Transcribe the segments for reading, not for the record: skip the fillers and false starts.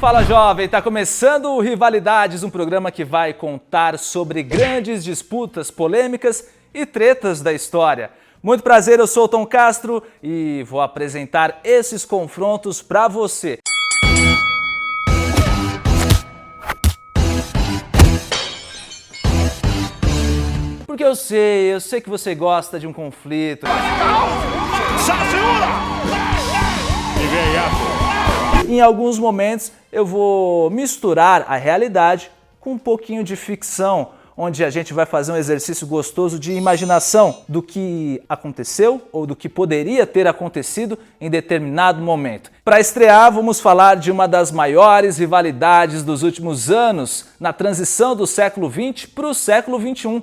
Fala jovem, tá começando o Rivalidades, um programa que vai contar sobre grandes disputas, polêmicas e tretas da história. Muito prazer, eu sou o Tom Castro e vou apresentar esses confrontos pra você. Porque eu sei que você gosta de um conflito. Em alguns momentos eu vou misturar a realidade com um pouquinho de ficção, onde a gente vai fazer um exercício gostoso de imaginação do que aconteceu ou do que poderia ter acontecido em determinado momento. Para estrear, vamos falar de uma das maiores rivalidades dos últimos anos na transição do século XX para o século XXI.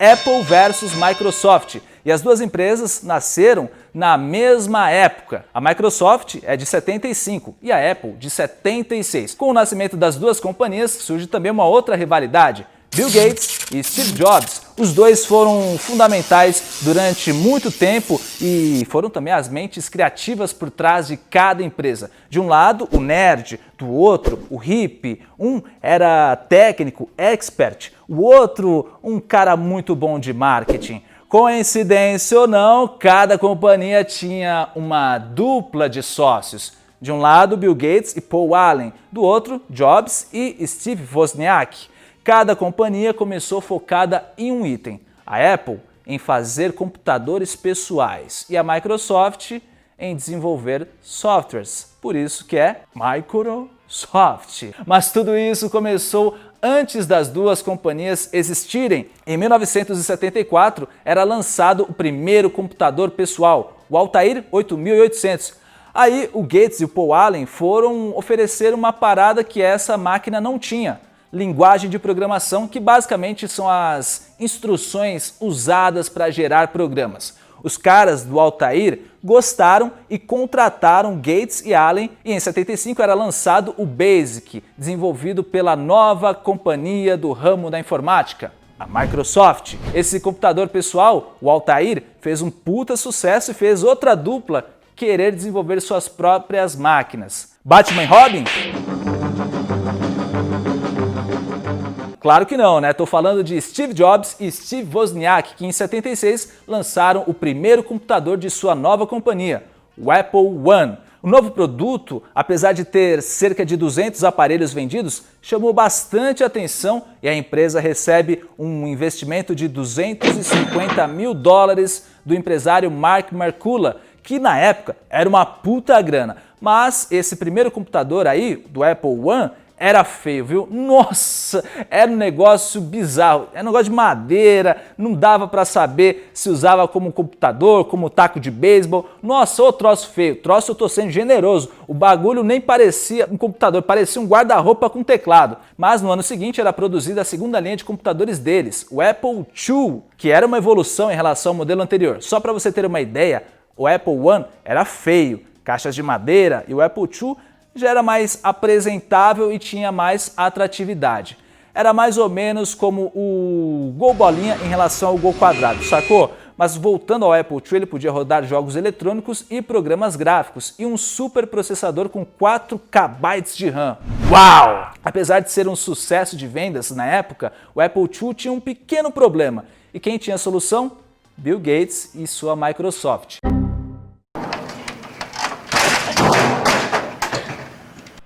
Apple versus Microsoft. E as duas empresas nasceram na mesma época. A Microsoft é de 75 e a Apple de 76. Com o nascimento das duas companhias surge também uma outra rivalidade. Bill Gates e Steve Jobs. Os dois foram fundamentais durante muito tempo e foram também as mentes criativas por trás de cada empresa. De um lado, o nerd, do outro, o hippie. Um era técnico, expert, o outro, um cara muito bom de marketing. Coincidência ou não, cada companhia tinha uma dupla de sócios. De um lado, Bill Gates e Paul Allen, do outro, Jobs e Steve Wozniak. Cada companhia começou focada em um item. A Apple em fazer computadores pessoais e a Microsoft em desenvolver softwares. Por isso que é Microsoft. Mas tudo isso começou antes das duas companhias existirem. Em 1974 era lançado o primeiro computador pessoal, o Altair 8800. Aí o Gates e o Paul Allen foram oferecer uma parada que essa máquina não tinha. Linguagem de programação, que basicamente são as instruções usadas para gerar programas. Os caras do Altair gostaram e contrataram Gates e Allen e em 75 era lançado o BASIC, desenvolvido pela nova companhia do ramo da informática, a Microsoft. Esse computador pessoal, o Altair, fez um puta sucesso e fez outra dupla querer desenvolver suas próprias máquinas. Batman e Robin? Claro que não, né? Tô falando de Steve Jobs e Steve Wozniak, que em 76 lançaram o primeiro computador de sua nova companhia, o Apple I. O novo produto, apesar de ter cerca de 200 aparelhos vendidos, chamou bastante atenção e a empresa recebe um investimento de $250 mil do empresário Mark Markula, que na época era uma puta grana. Mas esse primeiro computador aí, do Apple I, era feio, viu? Nossa, era um negócio bizarro, era um negócio de madeira, não dava para saber se usava como computador, como taco de beisebol. Nossa, ô troço feio, troço eu tô sendo generoso. O bagulho nem parecia um computador, parecia um guarda-roupa com teclado. Mas no ano seguinte era produzida a segunda linha de computadores deles, o Apple II, que era uma evolução em relação ao modelo anterior. Só para você ter uma ideia, o Apple I era feio, caixas de madeira, e o Apple II já era mais apresentável e tinha mais atratividade. Era mais ou menos como o Gol Bolinha em relação ao Gol Quadrado, sacou? Mas voltando ao Apple II, ele podia rodar jogos eletrônicos e programas gráficos e um super processador com 4 KB de RAM. Uau! Apesar de ser um sucesso de vendas na época, o Apple II tinha um pequeno problema. E quem tinha a solução? Bill Gates e sua Microsoft.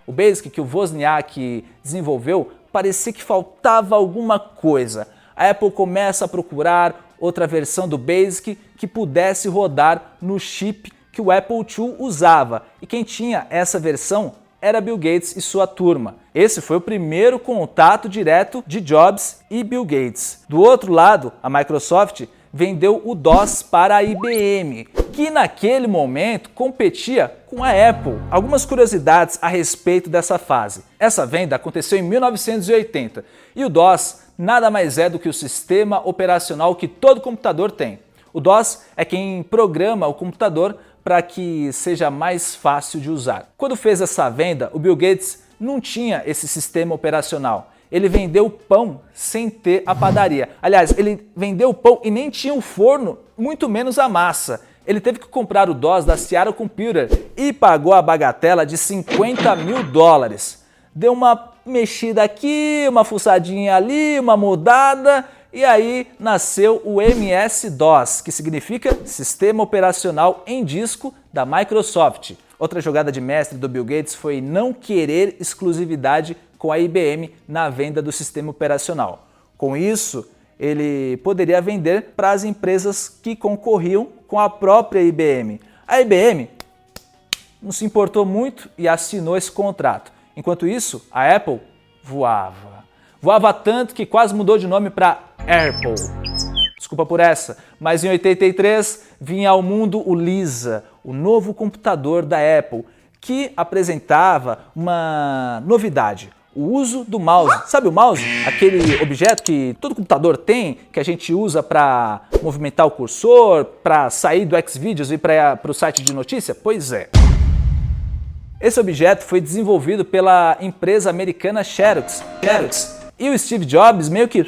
O BASIC que o Wozniak desenvolveu parecia que faltava alguma coisa. A Apple começa a procurar outra versão do BASIC que pudesse rodar no chip que o Apple II usava. E quem tinha essa versão era Bill Gates e sua turma. Esse foi o primeiro contato direto de Jobs e Bill Gates. Do outro lado, a Microsoft vendeu o DOS para a IBM, que naquele momento competia com a Apple. Algumas curiosidades a respeito dessa fase. Essa venda aconteceu em 1980 e o DOS nada mais é do que o sistema operacional que todo computador tem. O DOS é quem programa o computador para que seja mais fácil de usar. Quando fez essa venda, o Bill Gates não tinha esse sistema operacional. Ele vendeu pão sem ter a padaria. Aliás, ele vendeu pão e nem tinha o forno, muito menos a massa. Ele teve que comprar o DOS da Seattle Computer e pagou a bagatela de $50 mil. deu uma mexida aqui, uma fuçadinha ali, uma mudada, e aí nasceu o MS-DOS, que significa Sistema Operacional em Disco da Microsoft. Outra jogada de mestre do Bill Gates foi não querer exclusividade com a IBM na venda do sistema operacional. Com isso, ele poderia vender para as empresas que concorriam com a própria IBM. A IBM não se importou muito e assinou esse contrato. Enquanto isso, a Apple voava. Voava tanto que quase mudou de nome para Apple. Desculpa por essa, mas em 83 vinha ao mundo o Lisa, o novo computador da Apple, que apresentava uma novidade. O uso do mouse. Sabe o mouse? Aquele objeto que todo computador tem, que a gente usa para movimentar o cursor, para sair do Xvideos e para o site de notícia? Pois é. Esse objeto foi desenvolvido pela empresa americana Xerox. E o Steve Jobs meio que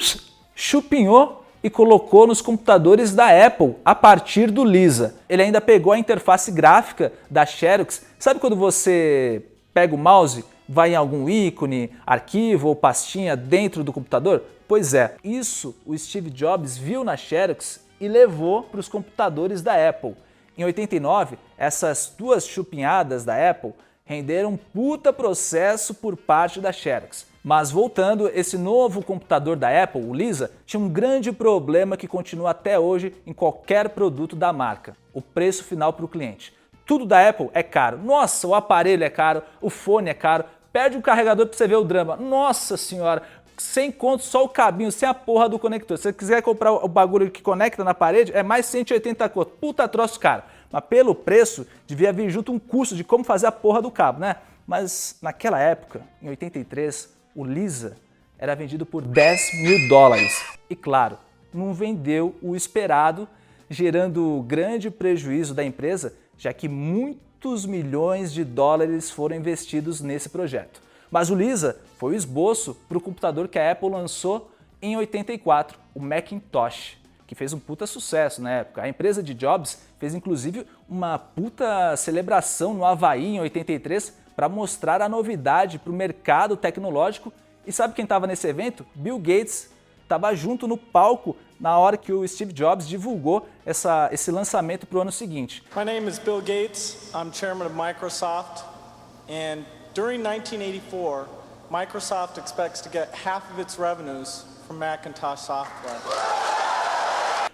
chupinhou e colocou nos computadores da Apple a partir do Lisa. Ele ainda pegou a interface gráfica da Xerox. Sabe quando você pega o mouse, vai em algum ícone, arquivo ou pastinha dentro do computador? Pois é, isso o Steve Jobs viu na Xerox e levou para os computadores da Apple. Em 89, essas duas chupinhadas da Apple renderam um puta processo por parte da Xerox. Mas voltando, esse novo computador da Apple, o Lisa, tinha um grande problema que continua até hoje em qualquer produto da marca: o preço final para o cliente. Tudo da Apple é caro. Nossa, o aparelho é caro, o fone é caro, perde o carregador para você ver o drama. Nossa senhora, sem conto, só o cabinho, sem a porra do conector. Se você quiser comprar o bagulho que conecta na parede, é mais 180 conto. Puta troço caro. Mas pelo preço, devia vir junto um curso de como fazer a porra do cabo, né? Mas naquela época, em 83, o Lisa era vendido por $10.000. E claro, não vendeu o esperado, gerando grande prejuízo da empresa, já que muitos milhões de dólares foram investidos nesse projeto. Mas o Lisa foi o esboço para o computador que a Apple lançou em 84, o Macintosh, que fez um puta sucesso na época. A empresa de Jobs fez inclusive uma puta celebração no Havaí em 83 para mostrar a novidade para o mercado tecnológico. E sabe quem estava nesse evento? Bill Gates estava junto no palco na hora que o Steve Jobs divulgou esse lançamento para o ano seguinte. My name is Bill Gates. I'm chairman of Microsoft, and during 1984, Microsoft expects to get half of its revenues from Macintosh software.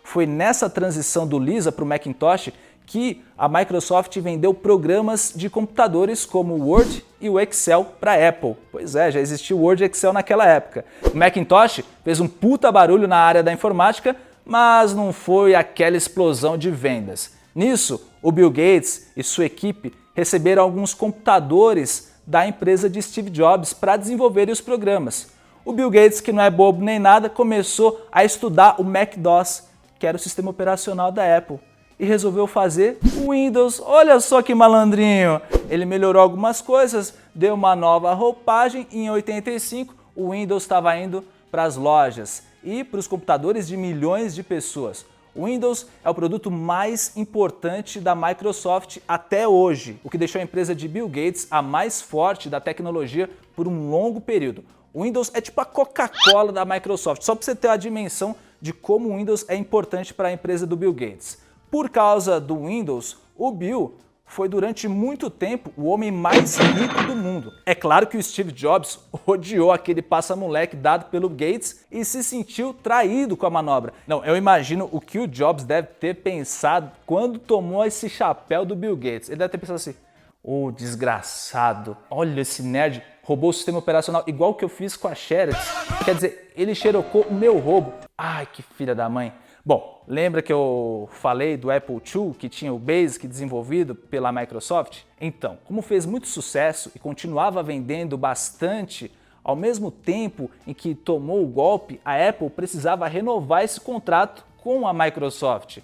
Foi nessa transição do Lisa para o Macintosh que a Microsoft vendeu programas de computadores como o Word e o Excel para a Apple. Pois é, já existia o Word e Excel naquela época. O Macintosh fez um puta barulho na área da informática, mas não foi aquela explosão de vendas. Nisso, o Bill Gates e sua equipe receberam alguns computadores da empresa de Steve Jobs para desenvolverem os programas. O Bill Gates, que não é bobo nem nada, começou a estudar o Mac-DOS, que era o sistema operacional da Apple, e resolveu fazer o Windows. Olha só que malandrinho! Ele melhorou algumas coisas, deu uma nova roupagem e em 85 o Windows estava indo para as lojas e para os computadores de milhões de pessoas. O Windows é o produto mais importante da Microsoft até hoje, o que deixou a empresa de Bill Gates a mais forte da tecnologia por um longo período. O Windows é tipo a Coca-Cola da Microsoft, só para você ter a dimensão de como o Windows é importante para a empresa do Bill Gates. Por causa do Windows, o Bill foi durante muito tempo o homem mais rico do mundo. É claro que o Steve Jobs odiou aquele passa-moleque dado pelo Gates e se sentiu traído com a manobra. Não, eu imagino o que o Jobs deve ter pensado quando tomou esse chapéu do Bill Gates. Ele deve ter pensado assim: ô desgraçado, olha esse nerd, roubou o sistema operacional igual que eu fiz com a Xerox. Quer dizer, ele xerocou o meu roubo. Ai, que filha da mãe. Bom, lembra que eu falei do Apple II, que tinha o Basic desenvolvido pela Microsoft? Então, como fez muito sucesso e continuava vendendo bastante, ao mesmo tempo em que tomou o golpe, a Apple precisava renovar esse contrato com a Microsoft.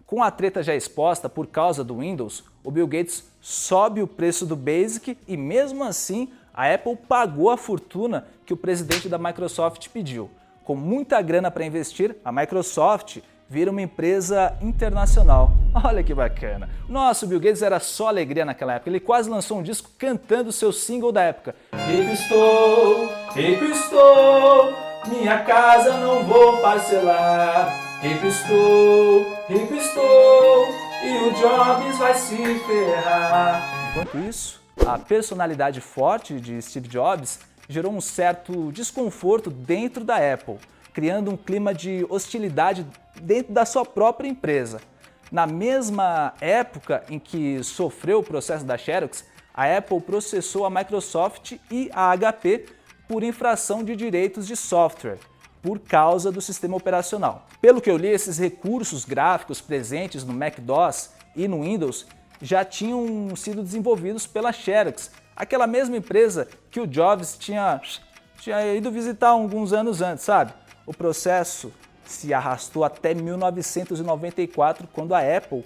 Com a treta já exposta por causa do Windows, o Bill Gates sobe o preço do Basic e mesmo assim a Apple pagou a fortuna que o presidente da Microsoft pediu. Com muita grana para investir, a Microsoft vira uma empresa internacional. Olha que bacana. Nossa, o Bill Gates era só alegria naquela época. Ele quase lançou um disco cantando o seu single da época. Rico estou, minha casa não vou parcelar. Rico estou, e o Jobs vai se ferrar. Enquanto isso, a personalidade forte de Steve Jobs gerou um certo desconforto dentro da Apple, criando um clima de hostilidade dentro da sua própria empresa. Na mesma época em que sofreu o processo da Xerox, a Apple processou a Microsoft e a HP por infração de direitos de software, por causa do sistema operacional. Pelo que eu li, esses recursos gráficos presentes no Mac-DOS e no Windows já tinham sido desenvolvidos pela Xerox, aquela mesma empresa que o Jobs tinha ido visitar alguns anos antes, sabe? O processo se arrastou até 1994, quando a Apple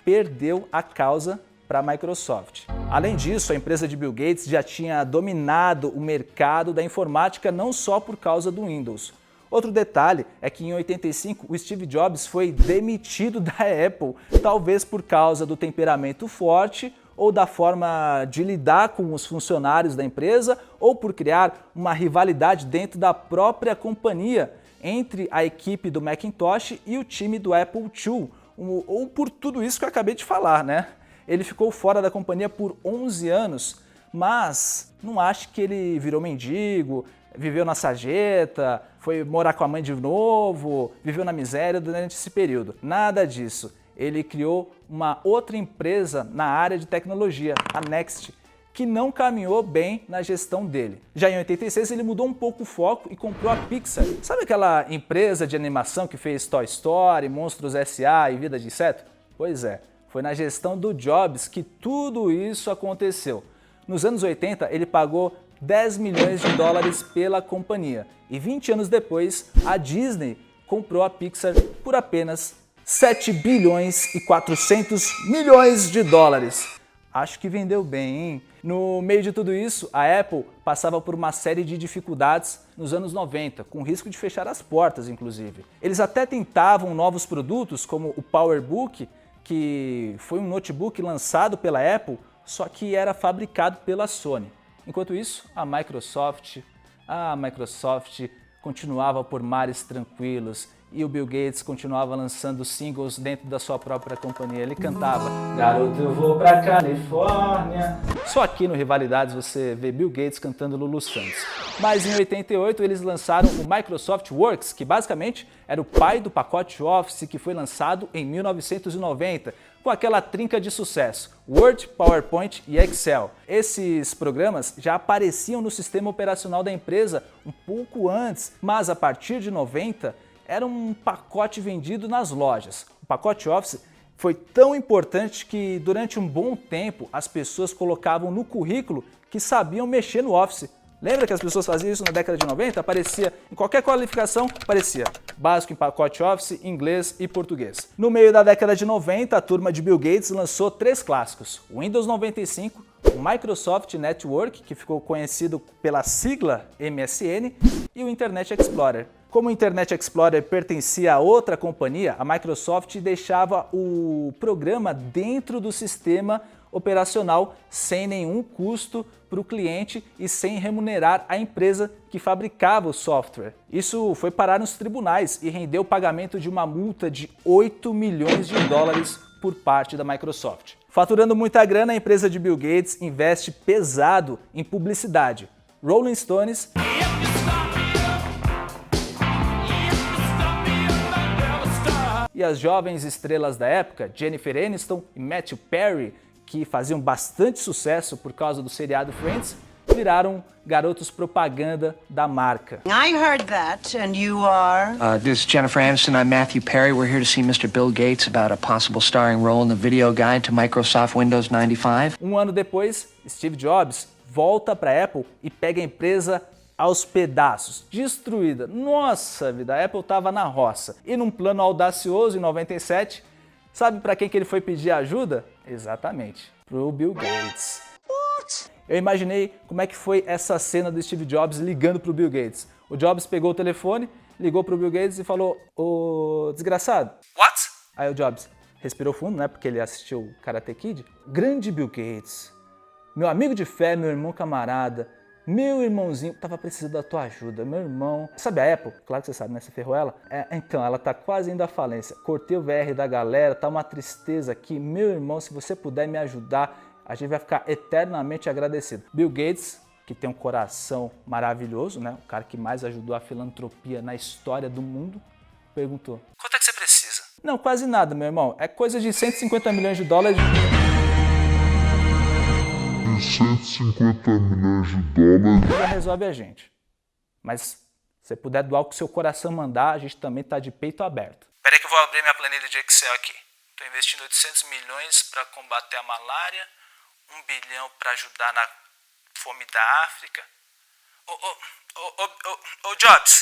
perdeu a causa para a Microsoft. Além disso, a empresa de Bill Gates já tinha dominado o mercado da informática não só por causa do Windows. Outro detalhe é que em 85 o Steve Jobs foi demitido da Apple, talvez por causa do temperamento forte ou da forma de lidar com os funcionários da empresa, ou por criar uma rivalidade dentro da própria companhia entre a equipe do Macintosh e o time do Apple II, ou por tudo isso que eu acabei de falar, né? Ele ficou fora da companhia por 11 anos, mas não acho que ele virou mendigo, viveu na sarjeta, foi morar com a mãe de novo, viveu na miséria durante esse período. Nada disso. Ele criou uma outra empresa na área de tecnologia, a Next, que não caminhou bem na gestão dele. Já em 86 ele mudou um pouco o foco e comprou a Pixar. Sabe aquela empresa de animação que fez Toy Story, Monstros S.A. e Vida de Inseto? Pois é, foi na gestão do Jobs que tudo isso aconteceu. Nos anos 80 ele pagou 10 milhões de dólares pela companhia e 20 anos depois a Disney comprou a Pixar por apenas 7 bilhões e 400 milhões de dólares. Acho que vendeu bem, hein? No meio de tudo isso, a Apple passava por uma série de dificuldades nos anos 90, com risco de fechar as portas, inclusive. Eles até tentavam novos produtos, como o PowerBook, que foi um notebook lançado pela Apple, só que era fabricado pela Sony. Enquanto isso, a Microsoft continuava por mares tranquilos e o Bill Gates continuava lançando singles dentro da sua própria companhia. Ele cantava: "Garoto, eu vou pra Califórnia". Só aqui no Rivalidades você vê Bill Gates cantando Lulu Santos. Mas em 88 eles lançaram o Microsoft Works, que basicamente era o pai do pacote Office, que foi lançado em 1990, com aquela trinca de sucesso: Word, PowerPoint e Excel. Esses programas já apareciam no sistema operacional da empresa um pouco antes, mas a partir de 90 era um pacote vendido nas lojas. O pacote Office foi tão importante que durante um bom tempo as pessoas colocavam no currículo que sabiam mexer no Office. Lembra que as pessoas faziam isso na década de 90? Aparecia, em qualquer qualificação, aparecia básico em pacote Office, inglês e português. No meio da década de 90, a turma de Bill Gates lançou 3 clássicos: o Windows 95, o Microsoft Network, que ficou conhecido pela sigla MSN, e o Internet Explorer. Como o Internet Explorer pertencia a outra companhia, a Microsoft deixava o programa dentro do sistema operacional sem nenhum custo para o cliente e sem remunerar a empresa que fabricava o software. Isso foi parar nos tribunais e rendeu o pagamento de uma multa de 8 milhões de dólares por parte da Microsoft. Faturando muita grana, a empresa de Bill Gates investe pesado em publicidade. Rolling Stones e as jovens estrelas da época, Jennifer Aniston e Matthew Perry, que faziam bastante sucesso por causa do seriado Friends, viraram garotos propaganda da marca. I heard that, and you are? This is Jennifer Aniston. I'm Matthew Perry. We're here to see Mr. Bill Gates about a possible starring role in the video guide to Microsoft Windows 95. Um ano depois, Steve Jobs volta para a Apple e pega a empresa aos pedaços, destruída. Nossa vida, a Apple estava na roça. E num plano audacioso, em 97, sabe para quem que ele foi pedir ajuda? Exatamente, pro Bill Gates. What? Eu imaginei como é que foi essa cena do Steve Jobs ligando pro Bill Gates. O Jobs pegou o telefone, ligou pro Bill Gates e falou: "Ô, desgraçado." What? Aí o Jobs: respirou fundo, né, porque ele assistiu Karate Kid. Grande Bill Gates, meu amigo de fé, meu irmão camarada, meu irmãozinho, tava precisando da tua ajuda, meu irmão. Sabe a Apple? Claro que você sabe, né? Você ferrou ela? Então, ela tá quase indo à falência. Cortei o VR da galera, tá uma tristeza aqui. Meu irmão, se você puder me ajudar, a gente vai ficar eternamente agradecido. Bill Gates, que tem um coração maravilhoso, né? O cara que mais ajudou a filantropia na história do mundo, perguntou: quanto é que você precisa? Não, quase nada, meu irmão. É coisa de 150 milhões de dólares. 150 milhões de dólares. Já resolve a gente. Mas se você puder doar o que seu coração mandar, a gente também tá de peito aberto. Peraí que eu vou abrir minha planilha de Excel aqui. Tô investindo 800 milhões para combater a malária, 1 bilhão para ajudar na fome da África. Ô Jobs,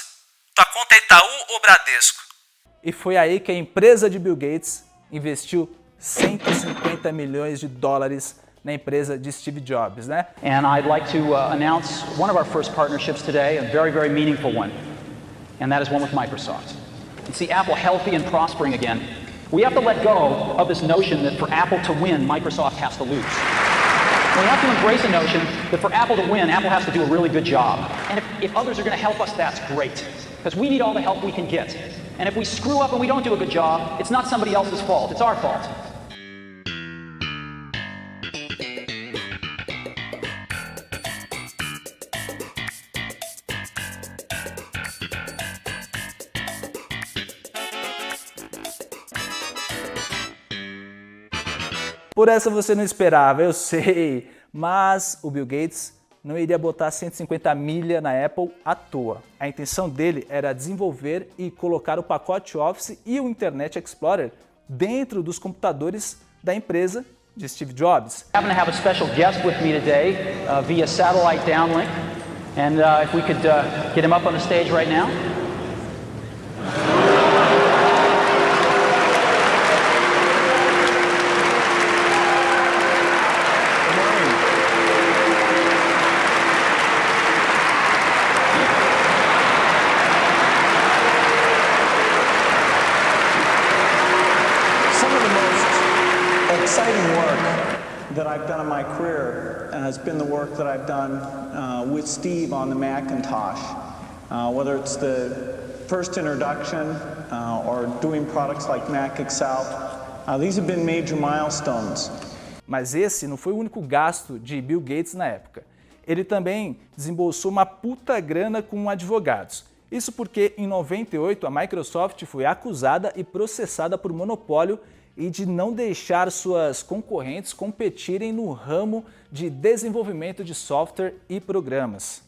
tua conta é Itaú ou Bradesco? E foi aí que a empresa de Bill Gates investiu 150 milhões de dólares na empresa de Steve Jobs, né? And I'd like to announce one of our first partnerships today, a very, very meaningful one, and that is one with Microsoft. To see Apple healthy and prospering again, we have to let go of this notion that for Apple to win, Microsoft has to lose. We have to embrace the notion that for Apple to win, Apple has to do a really good job. And if others are going to help us, that's great, because we need all the help we can get. And if we screw up and we don't do a good job, it's not somebody else's fault, it's our fault. Por essa você não esperava, eu sei, mas o Bill Gates não iria botar 150 milha na Apple à toa. A intenção dele era desenvolver e colocar o pacote Office e o Internet Explorer dentro dos computadores da empresa de Steve Jobs. I happen to have a special guest with me today via satellite downlink, and if we could get him up on the stage right now. Exciting work that I've done in my career has been the work that I've done with Steve on the Macintosh. Whether it's the first introduction or doing products like Mac Excel, these have been major milestones. Mas esse não foi o único gasto de Bill Gates na época. Ele também desembolsou uma puta grana com advogados. Isso porque em 98 a Microsoft foi acusada e processada por monopólio e de não deixar suas concorrentes competirem no ramo de desenvolvimento de software e programas.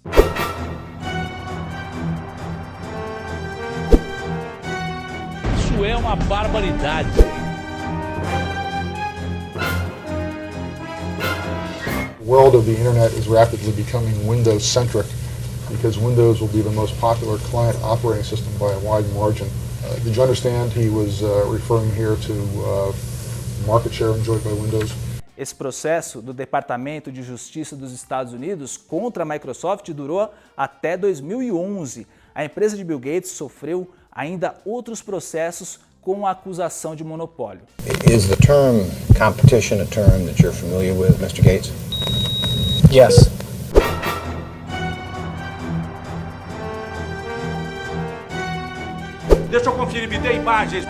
Isso é uma barbaridade. The world of the internet is rapidly becoming Windows-centric because Windows will be the most popular client operating system by a wide margin. Did you understand he was referring here to market share enjoyed by Windows? Esse processo do Departamento de Justiça dos Estados Unidos contra a Microsoft durou até 2011. A empresa de Bill Gates sofreu ainda outros processos com a acusação de monopólio. Is the term competition a term that you're familiar with, Mr. Gates? Yes. Deixa eu conferir, me dê imagens.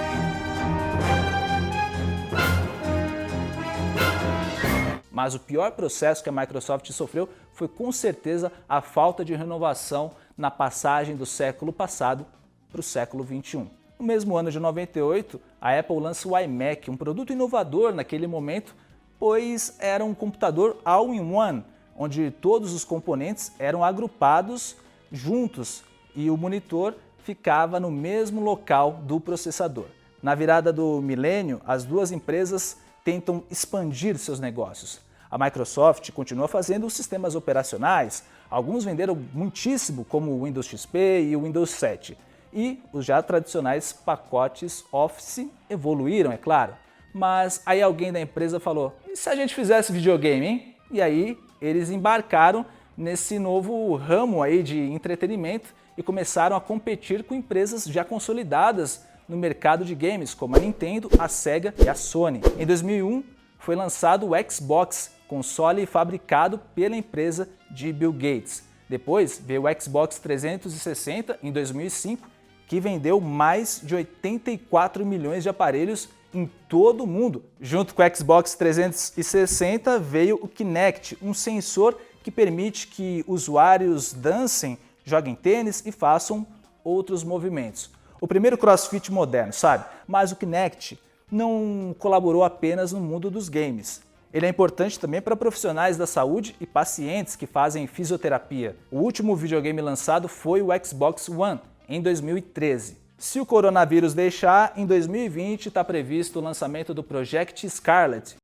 Mas o pior processo que a Microsoft sofreu foi com certeza a falta de renovação na passagem do século passado para o século 21. No mesmo ano de 98, a Apple lança o iMac, um produto inovador naquele momento, pois era um computador all-in-one, onde todos os componentes eram agrupados juntos e o monitor ficava no mesmo local do processador. Na virada do milênio, as duas empresas tentam expandir seus negócios. A Microsoft continua fazendo os sistemas operacionais, alguns venderam muitíssimo, como o Windows XP e o Windows 7. E os já tradicionais pacotes Office evoluíram, é claro. Mas aí alguém da empresa falou, e se a gente fizesse videogame, hein? E aí eles embarcaram nesse novo ramo aí de entretenimento e começaram a competir com empresas já consolidadas no mercado de games, como a Nintendo, a Sega e a Sony. Em 2001, foi lançado o Xbox, console fabricado pela empresa de Bill Gates. Depois veio o Xbox 360 em 2005, que vendeu mais de 84 milhões de aparelhos em todo o mundo. Junto com o Xbox 360 veio o Kinect, um sensor que permite que usuários dancem, joguem tênis e façam outros movimentos. O primeiro CrossFit moderno, sabe? Mas o Kinect não colaborou apenas no mundo dos games. Ele é importante também para profissionais da saúde e pacientes que fazem fisioterapia. O último videogame lançado foi o Xbox One, em 2013. Se o coronavírus deixar, em 2020 está previsto o lançamento do Project Scarlet,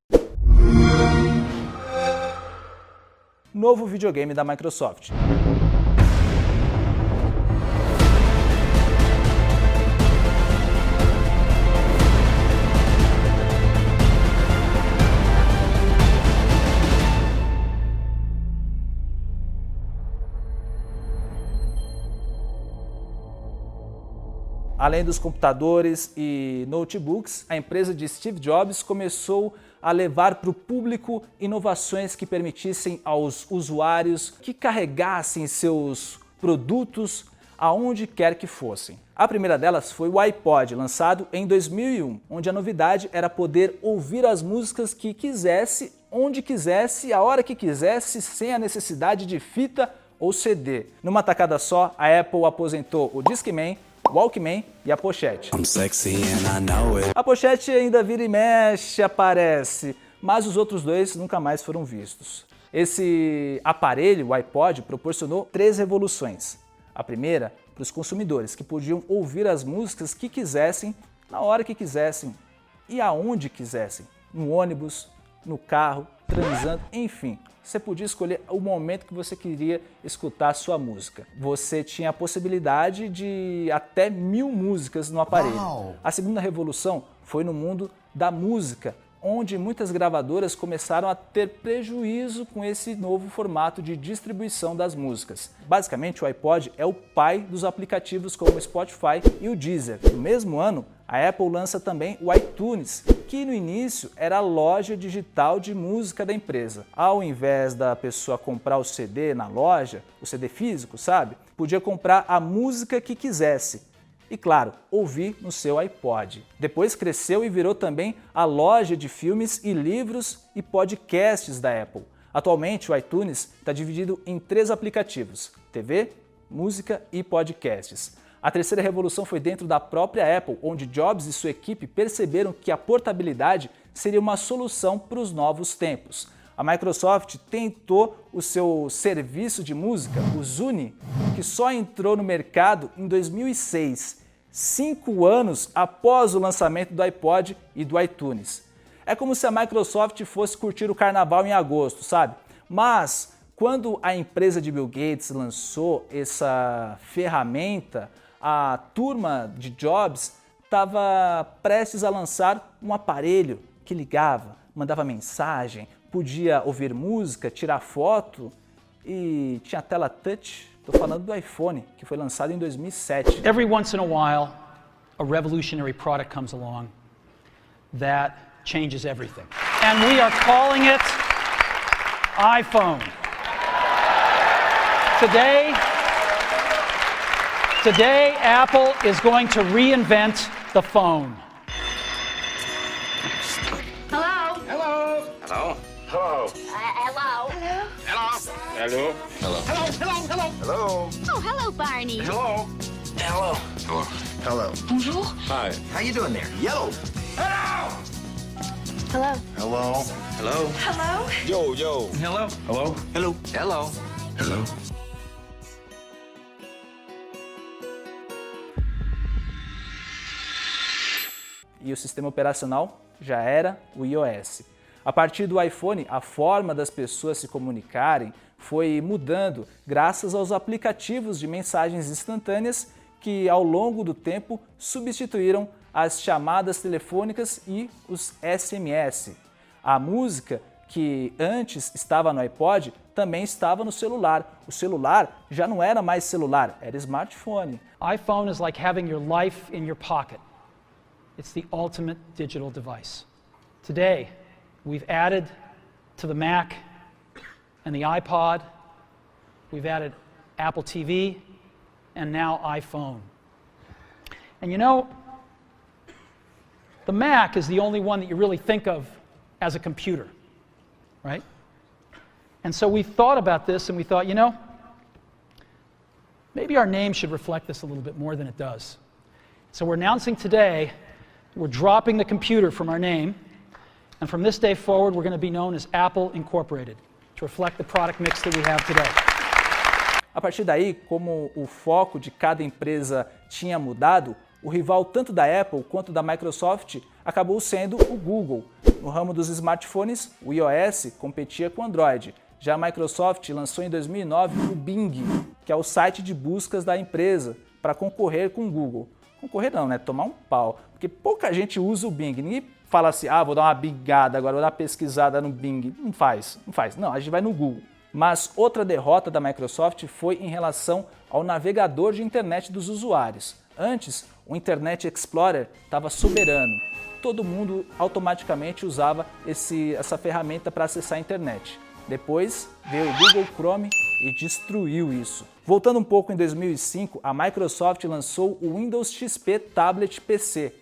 novo videogame da Microsoft. Além dos computadores e notebooks, a empresa de Steve Jobs começou a levar para o público inovações que permitissem aos usuários que carregassem seus produtos aonde quer que fossem. A primeira delas foi o iPod, lançado em 2001, onde a novidade era poder ouvir as músicas que quisesse, onde quisesse, a hora que quisesse, sem a necessidade de fita ou CD. Numa tacada só, a Apple aposentou o Discman, Walkman e a pochete. A pochete ainda vira e mexe, aparece, mas os outros dois nunca mais foram vistos. Esse aparelho, o iPod, proporcionou 3 revoluções. A primeira, para os consumidores, que podiam ouvir as músicas que quisessem, na hora que quisessem e aonde quisessem. No ônibus, no carro, transando, enfim. Você podia escolher o momento que você queria escutar a sua música. Você tinha a possibilidade de até 1000 músicas no aparelho. Uau. A segunda revolução foi no mundo da música, onde muitas gravadoras começaram a ter prejuízo com esse novo formato de distribuição das músicas. Basicamente, o iPod é o pai dos aplicativos como o Spotify e o Deezer. No mesmo ano, a Apple lança também o iTunes, que no início era a loja digital de música da empresa. Ao invés da pessoa comprar o CD na loja, o CD físico, sabe? Podia comprar a música que quisesse. E claro, ouvir no seu iPod. Depois cresceu e virou também a loja de filmes e livros e podcasts da Apple. Atualmente o iTunes está dividido em 3 aplicativos: TV, música e podcasts. A terceira revolução foi dentro da própria Apple, onde Jobs e sua equipe perceberam que a portabilidade seria uma solução para os novos tempos. A Microsoft tentou o seu serviço de música, o Zune, que só entrou no mercado em 2006, 5 anos após o lançamento do iPod e do iTunes. É como se a Microsoft fosse curtir o carnaval em agosto, sabe? Mas quando a empresa de Bill Gates lançou essa ferramenta, a turma de Jobs estava prestes a lançar um aparelho que ligava, mandava mensagem, podia ouvir música, tirar foto e tinha tela touch. Estou falando do iPhone, que foi lançado em 2007. Every once in a while, a revolutionary product comes along that changes everything. And we are calling it iPhone. Today, Apple is going to reinvent the phone. Hello. Hello. Hello. Hello. Hello. Hello. Hello. Hello. Hello. Oh, hello, Barney. Hello. Hello. Hello. Hello. Bonjour. Hi. How you doing there? Yellow. Hello. Hello. Hello. Hello. Hello. Yo, yo. Hello. Hello. Hello. Hello. Hello. E o sistema operacional já era o iOS. A partir do iPhone, a forma das pessoas se comunicarem foi mudando graças aos aplicativos de mensagens instantâneas que, ao longo do tempo, substituíram as chamadas telefônicas e os SMS. A música, que antes estava no iPod, também estava no celular. O celular já não era mais celular, era smartphone. iPhone is like having your life in your pocket. It's the ultimate digital device. Today, we've added to the Mac and the iPod, we've added Apple TV, and now iPhone. And you know, the Mac is the only one that you really think of as a computer, right? And so we thought about this and we thought, you know, maybe our name should reflect this a little bit more than it does. So we're announcing today, we're dropping the computer from our name, and from this day forward, we're going to be known as Apple Incorporated, to reflect the product mix that we have today. A partir daí, como o foco de cada empresa tinha mudado, o rival tanto da Apple quanto da Microsoft acabou sendo o Google. No ramo dos smartphones, o iOS competia com o Android. Já a Microsoft lançou em 2009 o Bing, que é o site de buscas da empresa, para concorrer com o Google. Concorrer não, né? Tomar um pau. Porque pouca gente usa o Bing. Ninguém fala assim, vou dar uma bingada agora, vou dar uma pesquisada no Bing. Não faz. Não, a gente vai no Google. Mas outra derrota da Microsoft foi em relação ao navegador de internet dos usuários. Antes, o Internet Explorer estava soberano. Todo mundo automaticamente usava essa ferramenta para acessar a internet. Depois veio o Google Chrome e destruiu isso. Voltando um pouco em 2005, a Microsoft lançou o Windows XP Tablet PC,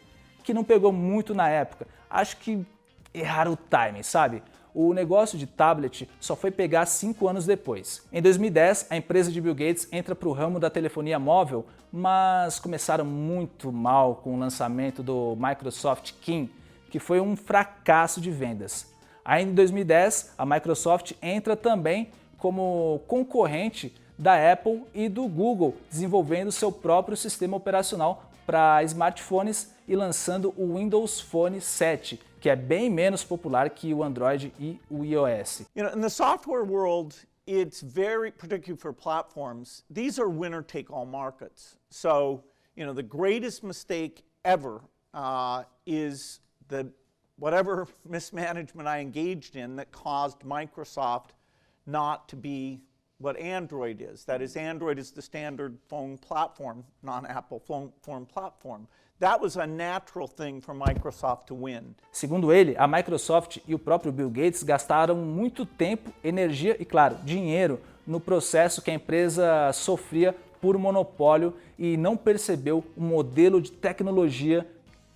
que não pegou muito na época. Acho que erraram o timing, sabe? O negócio de tablet só foi pegar 5 anos depois. Em 2010, a empresa de Bill Gates entra para o ramo da telefonia móvel, mas começaram muito mal com o lançamento do Microsoft King, que foi um fracasso de vendas. Ainda em 2010, a Microsoft entra também como concorrente da Apple e do Google, desenvolvendo seu próprio sistema operacional para smartphones e lançando o Windows Phone 7, que é bem menos popular que o Android e o iOS. You know, in the software world, it's very, particularly for platforms, these are winner-take-all markets. So, you know, the greatest mistake ever is that whatever mismanagement I engaged in that caused Microsoft not to be what Android is. That is, Android is the standard phone platform, non-Apple phone platform. That was a natural thing for Microsoft to win. Segundo ele, a Microsoft e o próprio Bill Gates gastaram muito tempo, energia e, claro, dinheiro no processo que a empresa sofria por monopólio e não percebeu o modelo de tecnologia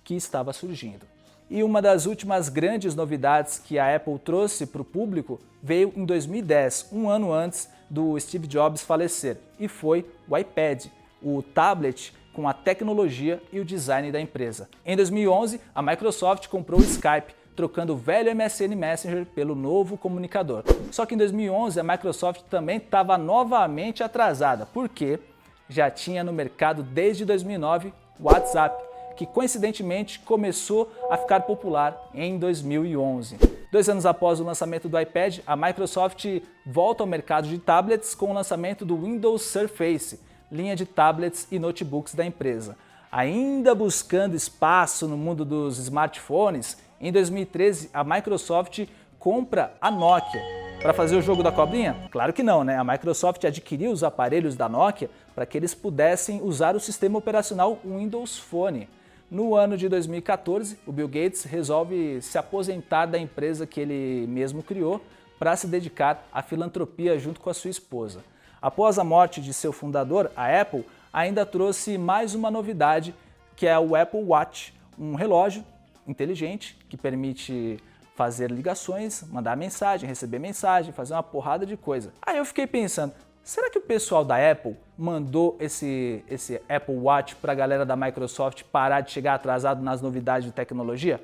que estava surgindo. E uma das últimas grandes novidades que a Apple trouxe para o público veio em 2010, um ano antes do Steve Jobs falecer, e foi o iPad, o tablet com a tecnologia e o design da empresa. Em 2011, a Microsoft comprou o Skype, trocando o velho MSN Messenger pelo novo comunicador. Só que em 2011 a Microsoft também estava novamente atrasada, porque já tinha no mercado desde 2009 o WhatsApp, que coincidentemente começou a ficar popular em 2011. 2 anos após o lançamento do iPad, a Microsoft volta ao mercado de tablets com o lançamento do Windows Surface, linha de tablets e notebooks da empresa. Ainda buscando espaço no mundo dos smartphones, em 2013 a Microsoft compra a Nokia. Para fazer o jogo da cobrinha? Claro que não, né? A Microsoft adquiriu os aparelhos da Nokia para que eles pudessem usar o sistema operacional Windows Phone. No ano de 2014, o Bill Gates resolve se aposentar da empresa que ele mesmo criou para se dedicar à filantropia junto com a sua esposa. Após a morte de seu fundador, a Apple ainda trouxe mais uma novidade, que é o Apple Watch, um relógio inteligente que permite fazer ligações, mandar mensagem, receber mensagem, fazer uma porrada de coisa. Aí eu fiquei pensando, será que o pessoal da Apple mandou esse Apple Watch para a galera da Microsoft parar de chegar atrasado nas novidades de tecnologia?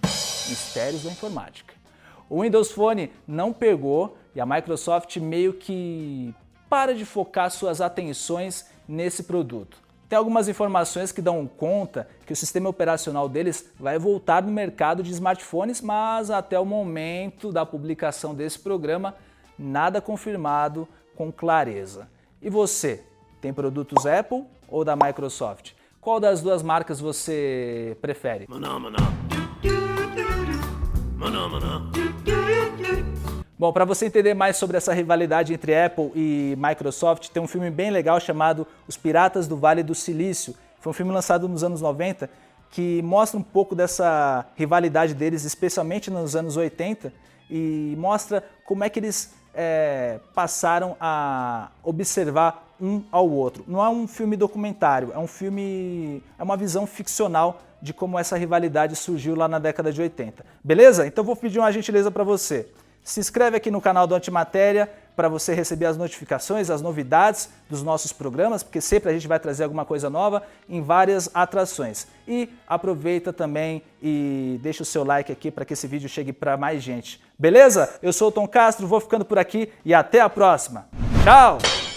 Mistérios da informática. O Windows Phone não pegou e a Microsoft meio que para de focar suas atenções nesse produto. Tem algumas informações que dão conta que o sistema operacional deles vai voltar no mercado de smartphones, mas até o momento da publicação desse programa, nada confirmado com clareza. E você, tem produtos Apple ou da Microsoft? Qual das duas marcas você prefere? Bom, para você entender mais sobre essa rivalidade entre Apple e Microsoft, tem um filme bem legal chamado Os Piratas do Vale do Silício. Foi um filme lançado nos anos 90 que mostra um pouco dessa rivalidade deles, especialmente nos anos 80, e mostra como é que eles passaram a observar um ao outro. Não é um filme documentário, é uma visão ficcional de como essa rivalidade surgiu lá na década de 80. Beleza? Então vou pedir uma gentileza para você. Se inscreve aqui no canal do Antimatéria para você receber as notificações, as novidades dos nossos programas, porque sempre a gente vai trazer alguma coisa nova em várias atrações. E aproveita também e deixa o seu like aqui para que esse vídeo chegue para mais gente. Beleza? Eu sou o Tom Castro, vou ficando por aqui e até a próxima. Tchau!